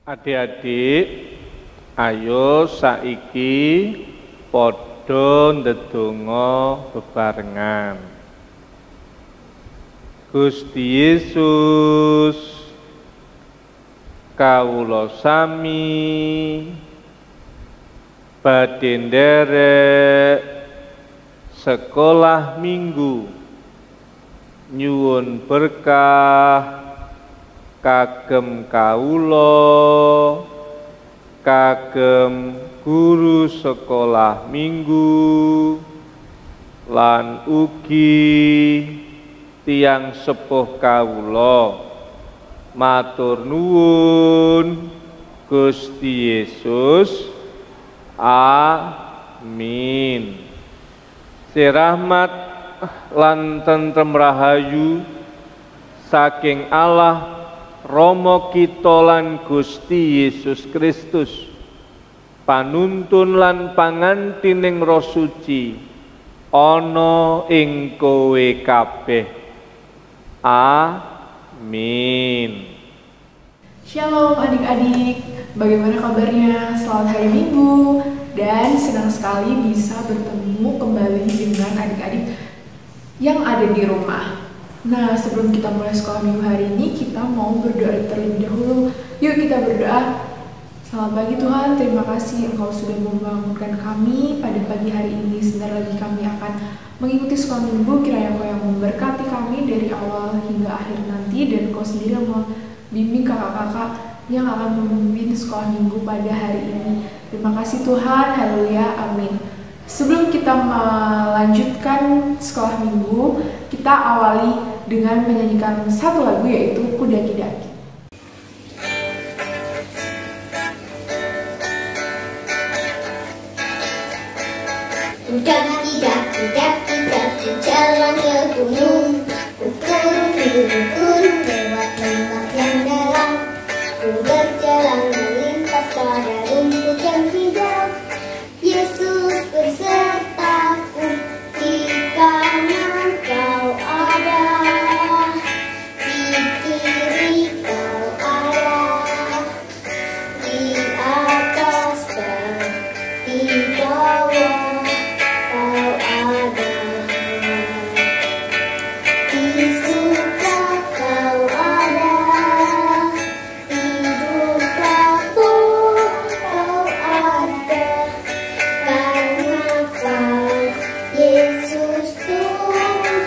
Adik-adik, ayo saiki padha ndedonga bebarengan. Gusti Yesus, kawula sami badhe nderek sekolah minggu nyuwun berkah kagem kawula, kagem guru sekolah minggu, lan ugi tiyang sepuh kawula. Matur nuwun Gusti Yesus. Amin. Sirahmat lan tentrem rahayu saking Allah Rama kita lan Gusti Yesus Kristus, panuntun lan pangantining Roh Suci ana ing kowe kabeh. Amin. Shalom adik-adik, bagaimana kabarnya? Selamat hari Minggu, dan senang sekali bisa bertemu kembali dengan adik-adik yang ada di rumah. Nah, sebelum kita mulai sekolah minggu hari ini, kita mau berdoa terlebih dahulu. Yuk kita berdoa. Selamat pagi Tuhan, terima kasih Engkau sudah membangunkan kami pada pagi hari ini. Sebentar lagi kami akan mengikuti sekolah minggu. Kiranya Engkau yang memberkati kami dari awal hingga akhir nanti, dan Engkau sendiri yang membimbing kakak-kakak yang akan memimpin sekolah minggu pada hari ini. Terima kasih Tuhan, haleluya, amin. Sebelum kita melanjutkan sekolah minggu, kita awali dengan menyanyikan satu lagu, yaitu Kudaki-daki. Kudaki-daki, daki-daki, jalan ke gunung, ukur-ukur lewat lembah yang dalam, ku berjalan melintas pada rumput yang hijau. Yesus bersertaku, di kanan kau ada, di kiri kau ada, di atas dan di bawah kau ada, di suka kau ada, di duka pun kau ada. Karena kau Yesus Tuhanku.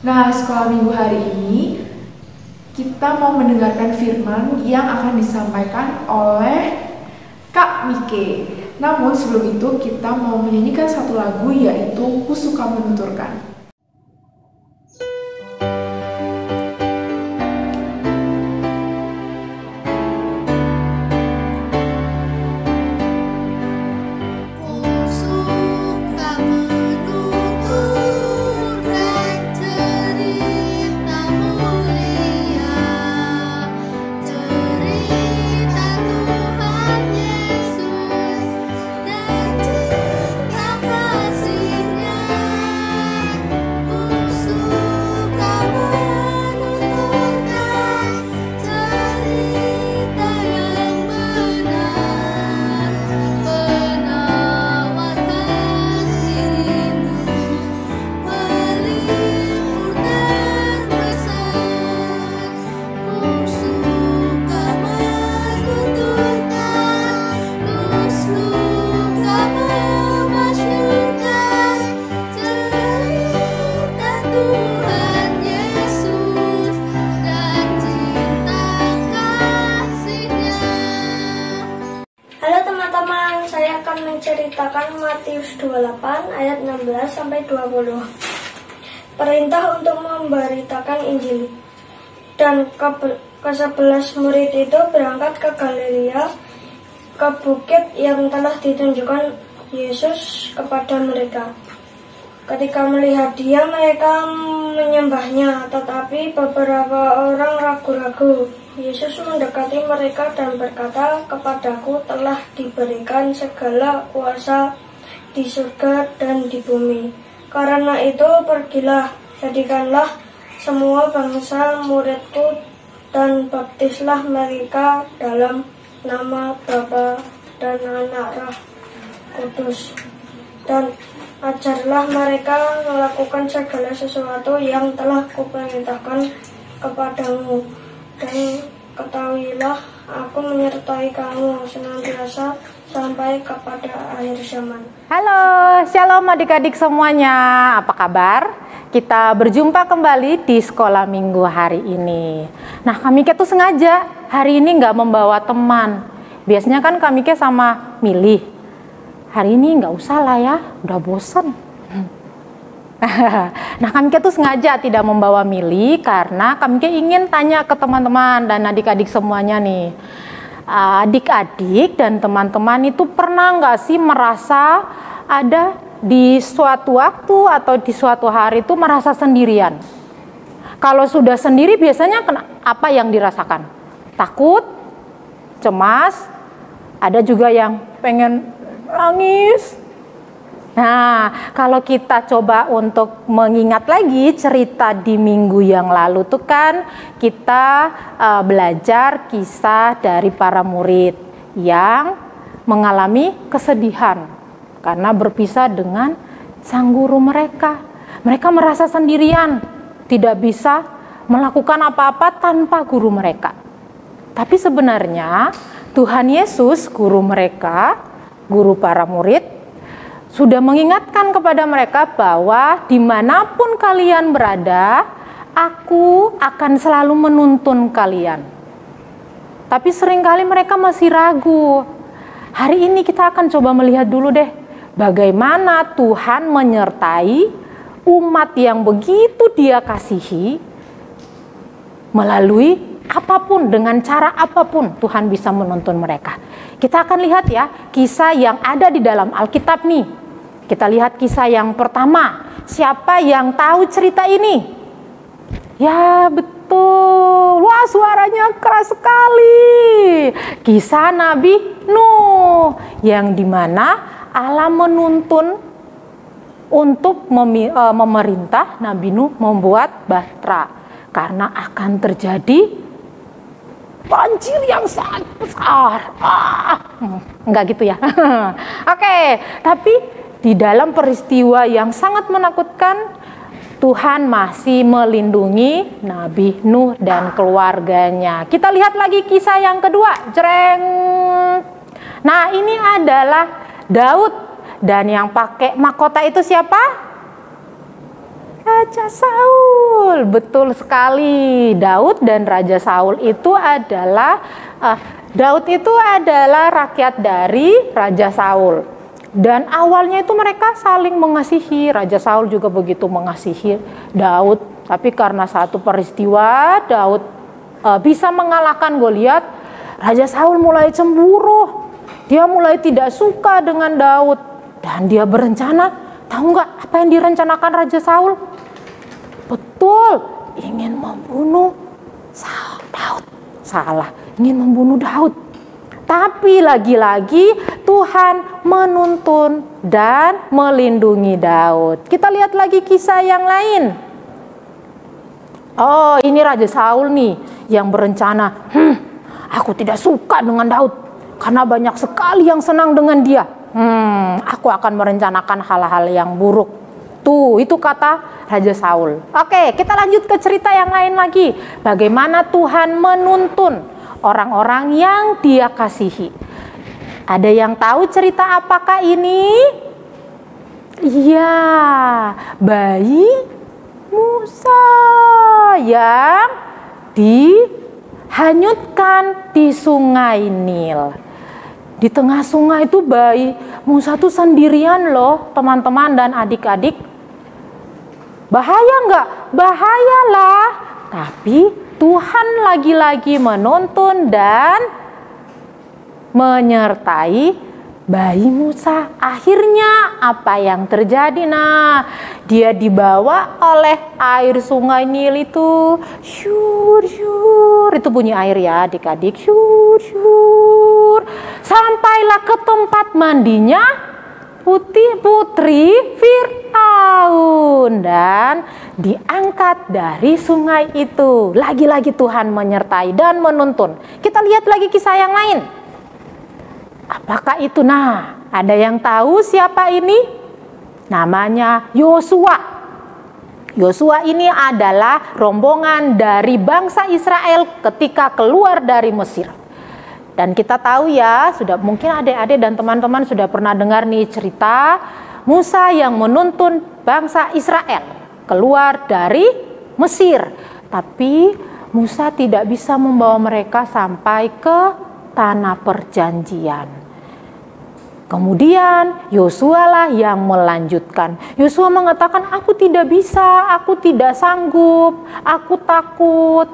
Nah, sekolah minggu hari ini kita mau mendengarkan firman yang akan disampaikan oleh Kak Mike. Namun sebelum itu kita mau menyanyikan satu lagu, yaitu Ku Suka Menuturkan. Ku suka menuturkan cerita mulia, cerita Tuhan Yesus dan cinta kasih-Nya. Ku suka menuturkan cerita yang benar, menawarkan dirimu, melipur terbesar. Ku suka menuturkan, ku suka memasyurkan cerita Tuhan Yesus dan cinta kasih-Nya. Halo teman-teman, saya akan menceritakan Matius 28 ayat 16 sampai 20. Perintah untuk memberitakan Injil. Dan ke-11 murid itu berangkat ke Galilea, ke bukit yang telah ditunjukkan Yesus kepada mereka. Ketika melihat Dia, mereka menyembahnya, tetapi beberapa orang ragu-ragu. Yesus mendekati mereka dan berkata, "Kepadaku telah diberikan segala kuasa di surga dan di bumi. Karena itu pergilah, jadikanlah semua bangsa muridku, dan baptislah mereka dalam nama Bapa dan Anak Roh Kudus, dan ajarlah mereka melakukan segala sesuatu yang telah kuperintahkan kepadamu, dan ketahuilah aku menyertai kamu senantiasa sampai kepada akhir zaman. Halo, shalom adik-adik semuanya, apa kabar? Kita berjumpa kembali di sekolah minggu hari ini. Nah, kami tuh sengaja hari ini nggak membawa teman. Biasanya kan kami sama milih. Hari ini nggak usah lah ya, udah bosan. Nah, kami tuh sengaja tidak membawa Mili karena kami ingin tanya ke teman-teman dan adik-adik semuanya nih. Adik-adik dan teman-teman itu pernah nggak sih merasa ada di suatu waktu atau di suatu hari itu merasa sendirian? Kalau sudah sendiri biasanya apa yang dirasakan? Takut, cemas, ada juga yang pengen nangis. Nah, kalau kita coba untuk mengingat lagi cerita di minggu yang lalu tuh kan kita belajar kisah dari para murid yang mengalami kesedihan karena berpisah dengan sang guru mereka. Mereka merasa sendirian, tidak bisa melakukan apa-apa tanpa guru mereka. Tapi sebenarnya Tuhan Yesus, guru mereka, guru para murid, sudah mengingatkan kepada mereka bahwa dimanapun kalian berada, aku akan selalu menuntun kalian. Tapi seringkali mereka masih ragu. Hari ini kita akan coba melihat dulu deh, bagaimana Tuhan menyertai umat yang begitu Dia kasihi, melalui apapun, dengan cara apapun Tuhan bisa menuntun mereka. Kita akan lihat ya, kisah yang ada di dalam Alkitab nih. Kita lihat kisah yang pertama. Siapa yang tahu cerita ini? Ya betul. Wah, suaranya keras sekali. Kisah Nabi Nuh, yang dimana Allah menuntun untuk memerintah Nabi Nuh membuat bahtera. Karena akan terjadi banjir yang sangat besar. Enggak gitu ya. Oke, tapi di dalam peristiwa yang sangat menakutkan, Tuhan masih melindungi Nabi Nuh dan keluarganya. Kita lihat lagi kisah yang kedua. Jreng. Nah, ini adalah Daud, dan yang pakai mahkota itu siapa? Raja Saul. Betul sekali. Daud dan Raja Saul itu adalah rakyat dari Raja Saul. Dan awalnya itu mereka saling mengasihi. Raja Saul juga begitu mengasihi Daud. Tapi karena satu peristiwa Daud bisa mengalahkan Goliat, Raja Saul mulai cemburu. Dia mulai tidak suka dengan Daud. Dan dia berencana, tahu nggak apa yang direncanakan Raja Saul? Betul, ingin membunuh Daud. Salah, ingin membunuh Daud. Tapi lagi-lagi Tuhan menuntun dan melindungi Daud. Kita lihat lagi kisah yang lain. Oh, ini Raja Saul nih yang berencana, aku tidak suka dengan Daud karena banyak sekali yang senang dengan dia. Aku akan merencanakan hal-hal yang buruk. Tuh, itu kata Raja Saul. Oke, kita lanjut ke cerita yang lain lagi. Bagaimana Tuhan menuntun orang-orang yang Dia kasihi. Ada yang tahu cerita apakah ini? Iya, bayi Musa yang dihanyutkan di sungai Nil. Di tengah sungai itu bayi Musa tuh sendirian loh, teman-teman dan adik-adik. Bahaya nggak? Bahayalah. Tapi Tuhan lagi-lagi menuntun dan menyertai bayi Musa. Akhirnya apa yang terjadi? Nah, dia dibawa oleh air sungai Nil itu. Syur, syur. Itu bunyi air ya adik-adik. Syur, syur. Sampailah ke tempat mandinya putri Fir'aun dan diangkat dari sungai itu. Lagi-lagi Tuhan menyertai dan menuntun. Kita lihat lagi kisah yang lain. Apakah itu? Nah, ada yang tahu siapa ini? Namanya Yosua. Yosua ini adalah rombongan dari bangsa Israel ketika keluar dari Mesir. Dan kita tahu ya, sudah mungkin adik-adik dan teman-teman sudah pernah dengar nih cerita Musa yang menuntun bangsa Israel keluar dari Mesir. Tapi Musa tidak bisa membawa mereka sampai ke tanah perjanjian. Kemudian Yosua lah yang melanjutkan. Yosua mengatakan, aku tidak bisa, aku tidak sanggup, aku takut.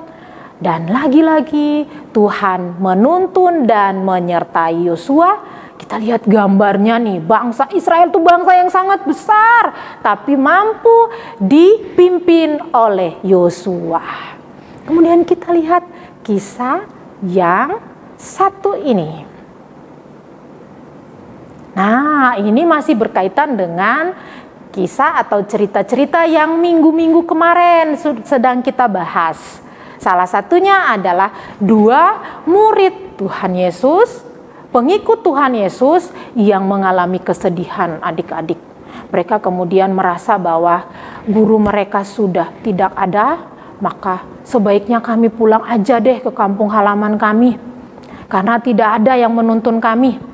Dan lagi-lagi Tuhan menuntun dan menyertai Yosua. Kita lihat gambarnya nih, bangsa Israel itu bangsa yang sangat besar, tapi mampu dipimpin oleh Yosua. Kemudian kita lihat kisah yang satu ini. Nah, ini masih berkaitan dengan kisah atau cerita-cerita yang minggu-minggu kemarin sedang kita bahas. Salah satunya adalah dua murid Tuhan Yesus, pengikut Tuhan Yesus yang mengalami kesedihan adik-adik. Mereka kemudian merasa bahwa guru mereka sudah tidak ada, maka sebaiknya kami pulang aja deh ke kampung halaman kami, karena tidak ada yang menuntun kami.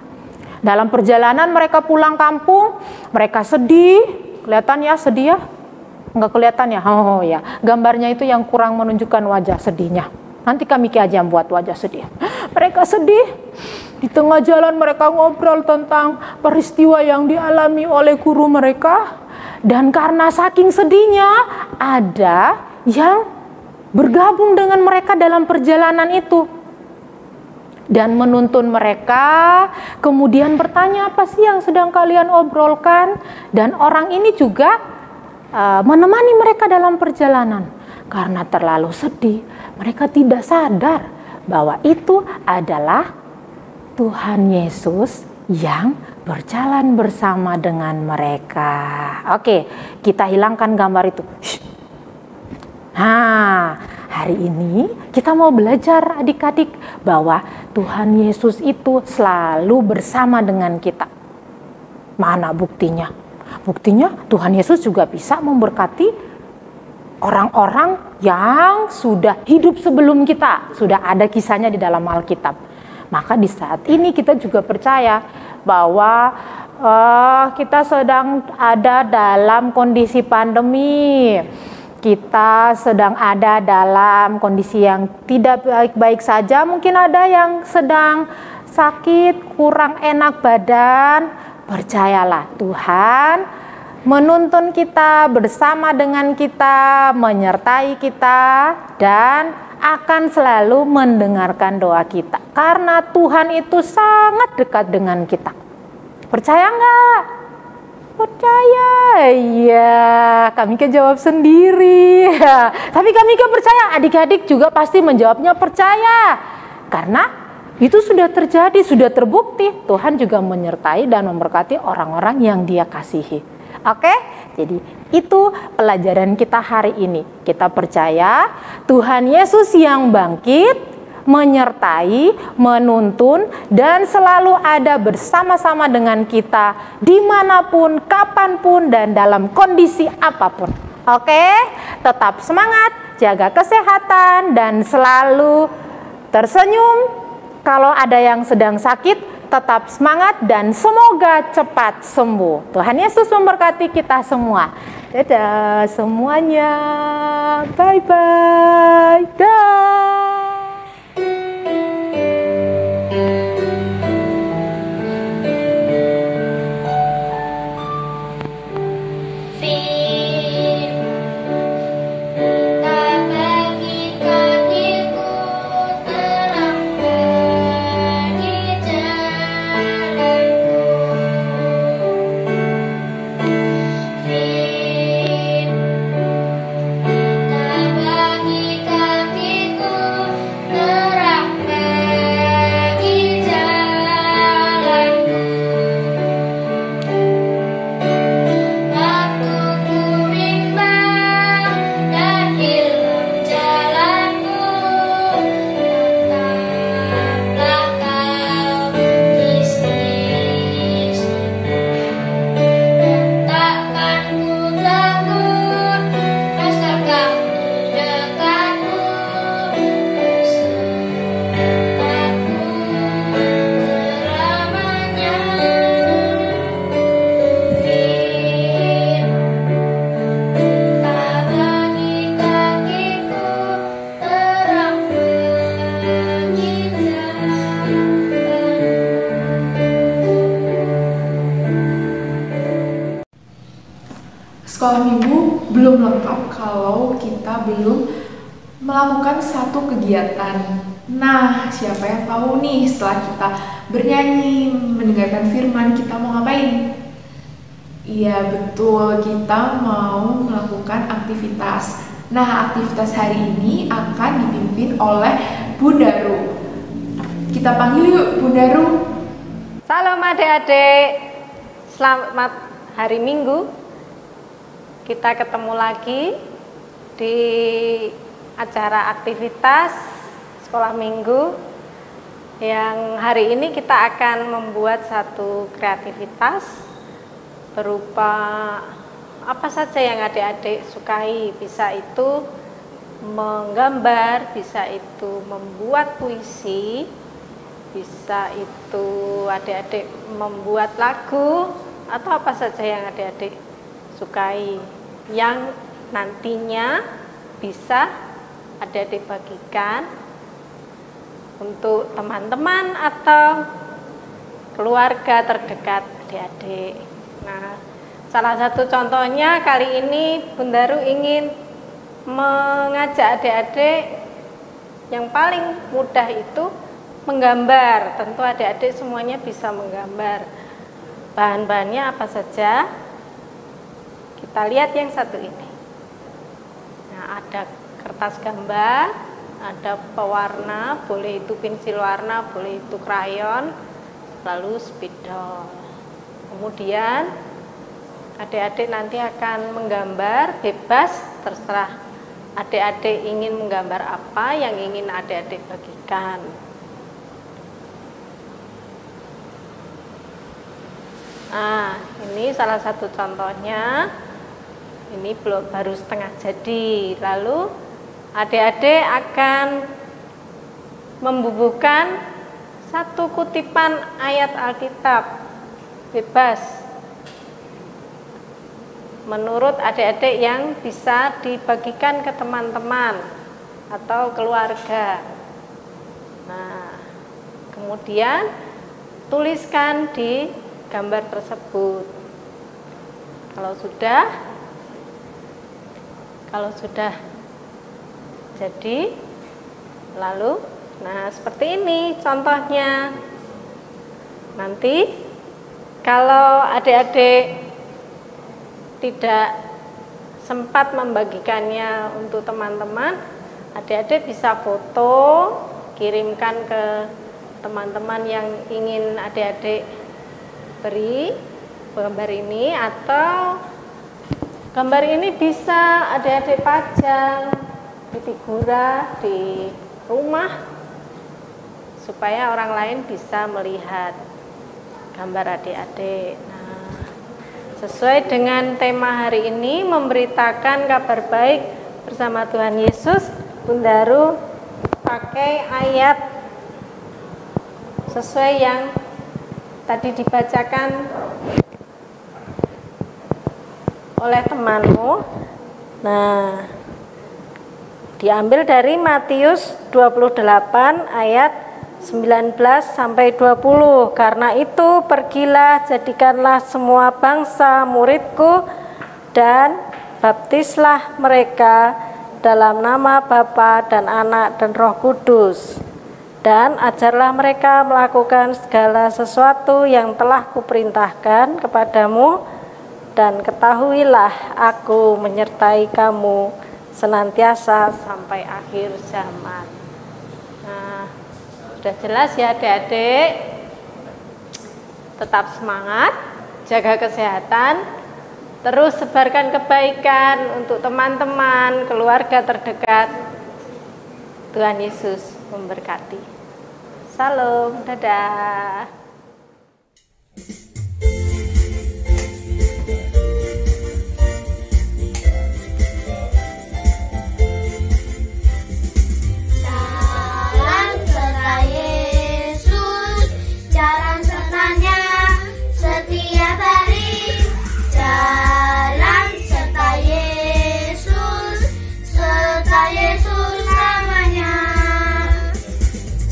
Dalam perjalanan mereka pulang kampung, mereka sedih. Kelihatan ya sedih ya? Enggak kelihatan ya? Oh ya, gambarnya itu yang kurang menunjukkan wajah sedihnya. Nanti kami aja yang buat wajah sedih. Mereka sedih. Di tengah jalan mereka ngobrol tentang peristiwa yang dialami oleh guru mereka. Dan karena saking sedihnya, ada yang bergabung dengan mereka dalam perjalanan itu. Dan menuntun mereka, kemudian bertanya, apa sih yang sedang kalian obrolkan? Dan orang ini juga menemani mereka dalam perjalanan. Karena terlalu sedih, mereka tidak sadar bahwa itu adalah Tuhan Yesus yang berjalan bersama dengan mereka. Oke, kita hilangkan gambar itu. Nah, hari ini kita mau belajar adik-adik bahwa Tuhan Yesus itu selalu bersama dengan kita. Mana buktinya? Buktinya Tuhan Yesus juga bisa memberkati orang-orang yang sudah hidup sebelum kita. Sudah ada kisahnya di dalam Alkitab. Maka di saat ini kita juga percaya bahwa kita sedang ada dalam kondisi pandemi. Kita sedang ada dalam kondisi yang tidak baik-baik saja. Mungkin ada yang sedang sakit, kurang enak badan. Percayalah, Tuhan menuntun kita, bersama dengan kita, menyertai kita, dan akan selalu mendengarkan doa kita. Karena Tuhan itu sangat dekat dengan kita. Percaya nggak? Percaya, iya. Kami jawab sendiri. Tapi kami percaya, adik-adik juga pasti menjawabnya percaya. Karena itu sudah terjadi, sudah terbukti. Tuhan juga menyertai dan memberkati orang-orang yang Dia kasihi. Oke, jadi itu pelajaran kita hari ini. Kita percaya Tuhan Yesus yang bangkit, menyertai, menuntun, dan selalu ada bersama-sama dengan kita dimanapun, kapanpun, dan dalam kondisi apapun. Oke, tetap semangat, jaga kesehatan, dan selalu tersenyum. Kalau ada yang sedang sakit, tetap semangat dan semoga cepat sembuh. Tuhan Yesus memberkati kita semua. Dadah semuanya. Bye-bye. Dah. Bagi kita belum melakukan satu kegiatan. Nah, siapa yang tahu nih setelah kita bernyanyi, mendengarkan firman, kita mau ngapain? Iya betul, kita mau melakukan aktivitas. Nah, aktivitas hari ini akan dipimpin oleh Bunda Ru. Kita panggil yuk Bunda Ru. Salam adik-adik, selamat hari Minggu. Kita ketemu lagi di acara aktivitas sekolah minggu. Yang hari ini kita akan membuat satu kreativitas berupa apa saja yang adik-adik sukai. Bisa itu menggambar, bisa itu membuat puisi, bisa itu adik-adik membuat lagu, atau apa saja yang adik-adik sukai, yang nantinya bisa adik-adik bagikan untuk teman-teman atau keluarga terdekat adik-adik. Nah, salah satu contohnya kali ini Bunda Ru ingin mengajak adik-adik yang paling mudah itu menggambar. Tentu adik-adik semuanya bisa menggambar. Bahan-bahannya apa saja? Kita lihat yang satu ini. Nah, ada kertas gambar, ada pewarna, boleh itu pensil warna, boleh itu krayon, lalu spidol. Kemudian adik-adik nanti akan menggambar bebas, terserah adik-adik ingin menggambar apa yang ingin adik-adik bagikan. Nah, ini salah satu contohnya. Ini belum, baru setengah jadi. Lalu adik-adik akan membubuhkan satu kutipan ayat Alkitab bebas menurut adik-adik yang bisa dibagikan ke teman-teman atau keluarga. Nah, kemudian tuliskan di gambar tersebut. Kalau sudah jadi, lalu nah seperti ini contohnya. Nanti kalau adik-adik tidak sempat membagikannya untuk teman-teman, adik-adik bisa foto, kirimkan ke teman-teman yang ingin adik-adik beri gambar ini, atau gambar ini bisa adik-adik pajang di figura di rumah supaya orang lain bisa melihat gambar adik-adik. Nah, sesuai dengan tema hari ini, memberitakan kabar baik bersama Tuhan Yesus, Bunda Ru pakai ayat sesuai yang tadi dibacakan oleh temanmu. Nah, diambil dari Matius 28 ayat 19 sampai 20. Karena itu pergilah, jadikanlah semua bangsa muridku dan baptislah mereka dalam nama Bapa dan Anak dan Roh Kudus, dan ajarlah mereka melakukan segala sesuatu yang telah kuperintahkan kepadamu, dan ketahuilah aku menyertai kamu senantiasa sampai akhir zaman. Nah, sudah jelas ya adik-adik. Tetap semangat, jaga kesehatan, terus sebarkan kebaikan untuk teman-teman, keluarga terdekat. Tuhan Yesus memberkati. Salam, dadah.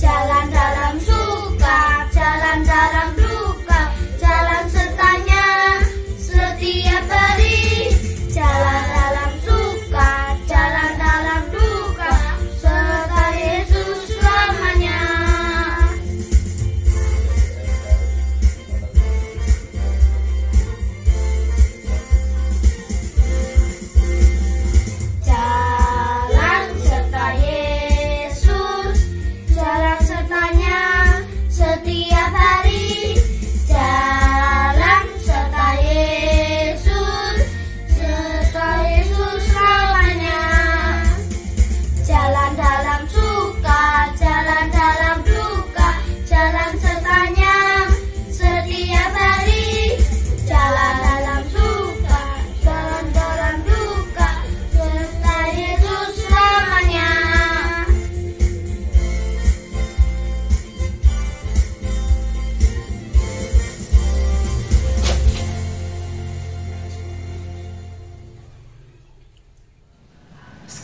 Jalan dalam suka, jalan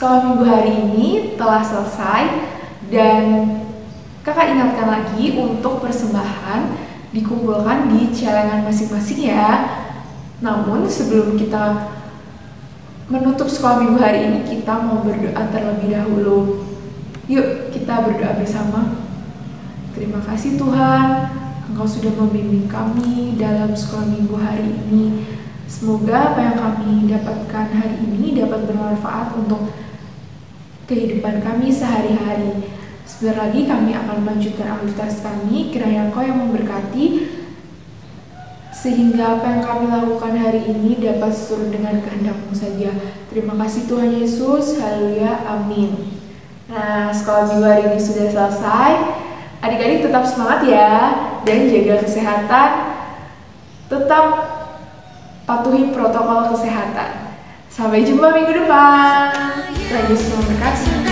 sekolah minggu hari ini telah selesai dan kakak ingatkan lagi untuk persembahan dikumpulkan di celengan masing-masing ya. Namun sebelum kita menutup sekolah minggu hari ini, kita mau berdoa terlebih dahulu. Yuk kita berdoa bersama. Terima kasih Tuhan, Engkau sudah membimbing kami dalam sekolah minggu hari ini. Semoga apa yang kami dapatkan hari ini dapat bermanfaat untuk kehidupan kami sehari-hari. Sebentar lagi kami akan melanjutkan aktivitas kami, kiranya Engkau yang memberkati, sehingga apa yang kami lakukan hari ini dapat sesuai dengan kehendak-Mu saja. Terima kasih Tuhan Yesus, haleluya, amin. Nah, sekolah minggu hari ini sudah selesai. Adik-adik tetap semangat ya, dan jaga kesehatan, tetap patuhi protokol kesehatan. Sampai jumpa minggu depan. Tuhan Yesus memberkati.